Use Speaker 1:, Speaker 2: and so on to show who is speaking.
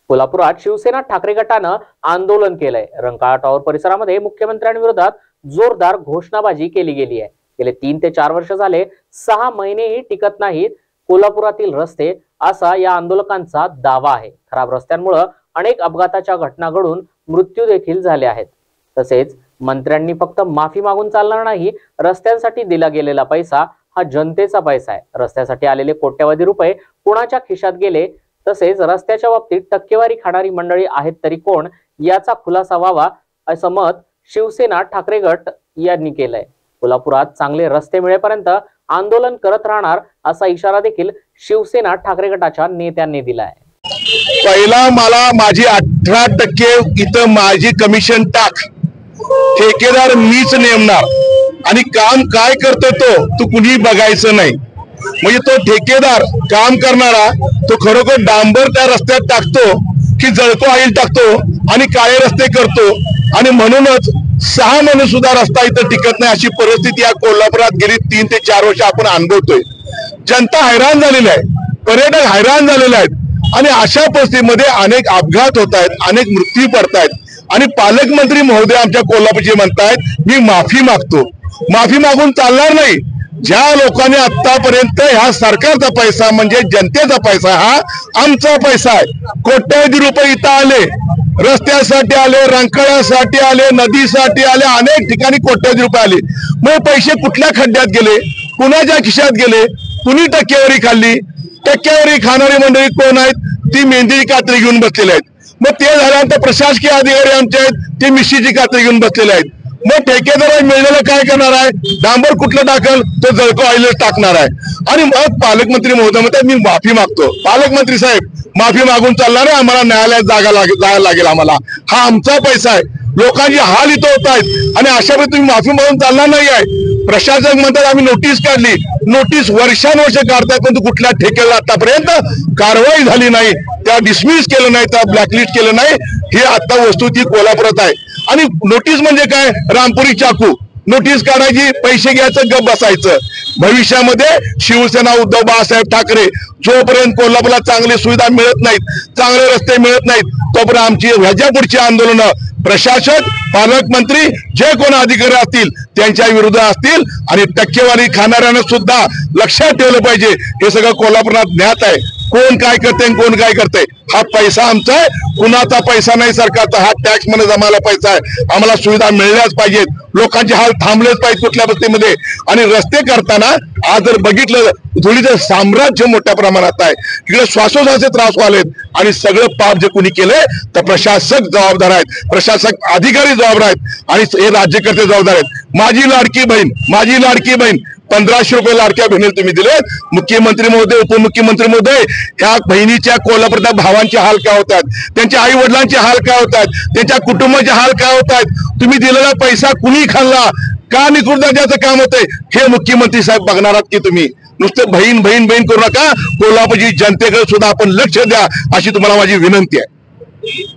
Speaker 1: कोल्हापुरात शिवसेना ठाकरे गटानं आंदोलन केलंय। रंकाळा टॉवर परिसरामध्ये मुख्यमंत्र्यांविरोधात जोरदार घोषणाबाजी केली गेली आहे। गेले 3 ते 4 वर्ष झाले, 6 महिनेही टिकत नाहीत कोल्हापुरातील रस्ते, असा या आंदोलकांचा दावा आहे। खराब रस्त्यांमुळे अनेक अपघाताच्या घटना घडून मृत्यू देखील झाले आहेत। तसेच मंत्र्यांनी फक्त माफी मागून चालणार नाही, रस्त्यांसाठी दिला गेलेला पैसा हा जनतेचा पैसा आहे। रस्त्यासाठी आलेले कोट्यवधी रुपये कोणाच्या खिशात गेले, तसेच रस्त्याच्या बाबतीत टक्केवारी खाणारी मंडळी आहेत तरी कोण, याचा खुलासा व्हावा असं मत शिवसेना ठाकरे गट यांनी केलंय। कोल्हापुरात चांगले रस्ते मिळेपर्यंत आंदोलन करत राहणार असा इशारा देखील शिवसेना ठाकरे गटाच्या नेत्यांनी दिलाय।
Speaker 2: पहिला मला माझी 18% इथं माझी कमिशन टाक, ठेकेदार मीच नेमणार आणि काम काय करतो तू कुणी बघायचं नाही। म्हणजे तो ठेकेदार काम करणारा तो खरोखर डांबर त्या रस्त्यात टाकतो की जळको ऑइल टाकतो आणि काळे रस्ते करतो, आणि म्हणूनच 6 महिने सुद्धा रस्ता इथं टिकत नाही अशी परिस्थिती या कोल्हापुरात गेली 3 ते 4 वर्ष आपण अनुभवतोय। जनता हैराण झालेली आहे, पर्यटक हैराण झालेले आहेत आणि अशा परिस्थितीमध्ये अनेक अपघात होत आहेत, अनेक मृत्यू पडतायत आणि पालकमंत्री महोदय आमच्या कोल्हापूरचे म्हणतायत मी माफी मागतो। माफी मागून चालणार नाही। ज्या लोकांनी आतापर्यंत ह्या सरकारचा पैसा म्हणजे जनतेचा पैसा हा आमचा पैसा आहे, कोट्यवधी रुपये इथं आले, रस्त्यासाठी आले, रंकाळ्यासाठी आले, नदीसाठी आले, अनेक ठिकाणी कोट्यवधी रुपये आले। मग पैसे कुठल्या खड्ड्यात गेले, कुणाच्या खिशात गेले, कुणी टक्केवारी खाल्ली? टक्केवारी खाणारी मंडळी कोण आहेत? ती मेहंदीची कात्री घेऊन बसलेले आहेत। मग ते झाल्यानंतर प्रशासकीय अधिकारी आमचे आहेत, ते मिशीची कात्री घेऊन बसलेले आहेत। मग ठेकेदार मिळलेलं काय करणार आहे? डांबर कुठलं टाकल? तो जळको ऑइल टाकणार आहे। आणि मग पालकमंत्री महोदय म्हणतात मी माफी मागतो। पालकमंत्री साहेब, माफी मागून चालणार आहे? आम्हाला न्यायालयात जायला लागेल। आम्हाला हा आमचा पैसा आहे, लोकांचे हाल इथं होत आहेत आणि अशा वेळी तुम्ही माफी मागून चालणार नाही आहे। प्रशासक म्हणतात आम्ही नोटीस काढली, नोटीस वर्षानुवर्ष काढतात, पण कुठल्या ठेकेला आतापर्यंत कारवाई झाली नाही, त्या डिसमिस केलं नाही, त्या ब्लॅकलिस्ट केलं नाही। ही आता वस्तुस्थिती कोल्हापुरात आहे। आणि नोटीस म्हणजे काय? रामपुरी चाकू नोटीस काढायची, पैसे घ्यायचं, गप बसायचं। भविष्यामध्ये शिवसेना उद्धव बाळासाहेब ठाकरे जोपर्यंत कोल्हापूरला चांगली सुविधा मिळत नाहीत, चांगले रस्ते मिळत नाहीत, तोपर्यंत आमची ह्याच्या पुढची आंदोलनं प्रशासक, पालकमंत्री जे कोण अधिकारी असतील त्यांच्या विरुद्ध असतील। आणि टक्केवारी खाणाऱ्यांना सुद्धा लक्षात ठेवलं पाहिजे, हे सगळं कोल्हापुरात ज्ञात आहे, कोण काय करते कोण काय करते। हा पैसा आमचा आहे, कुणाचा पैसा नाही सरकारचा, हा टॅक्स मध्ये जमायला पैसा आहे। आम्हाला सुविधा मिळल्याच पाहिजेत, लोकांचे हाल थांबलेच पाहिजे कुठल्या परिस्थितीमध्ये। आणि रस्ते करताना आज जर बघितलं धुळीचं साम्राज्य मोठ्या प्रमाणात आहे, इकडे श्वासोश्वासाचे त्रास व्हालेत आणि सगळं पाप जे कोणी केलंय तर प्रशासक जबाबदार आहेत, प्रशासक अधिकारी जबाबदार आहेत आणि हे राज्यकर्ते जबाबदार आहेत। माझी लाडकी बहीण 1500 रुपये लाडक्या बहिणीला तुम्ही दिलेत। मुख्यमंत्री महोदय, उपमुख्यमंत्री महोदय, ह्या बहिणीच्या कोल्हापुरातल्या भावांचे हाल काय होतात, त्यांच्या आई वडिलांचे हाल काय होतात, त्यांच्या कुटुंबाचे हाल काय होतात, तुम्ही दिलेला पैसा कुणी खाल्ला, का निकृष्ट दर्जाचं काम होतंय, हे मुख्यमंत्री साहेब बघणार आहात की तुम्ही? नुसतं बहीण बहीण बहीण करू नका, कोल्हापूरची जनतेकडे सुद्धा आपण लक्ष द्या, अशी तुम्हाला माझी विनंती आहे।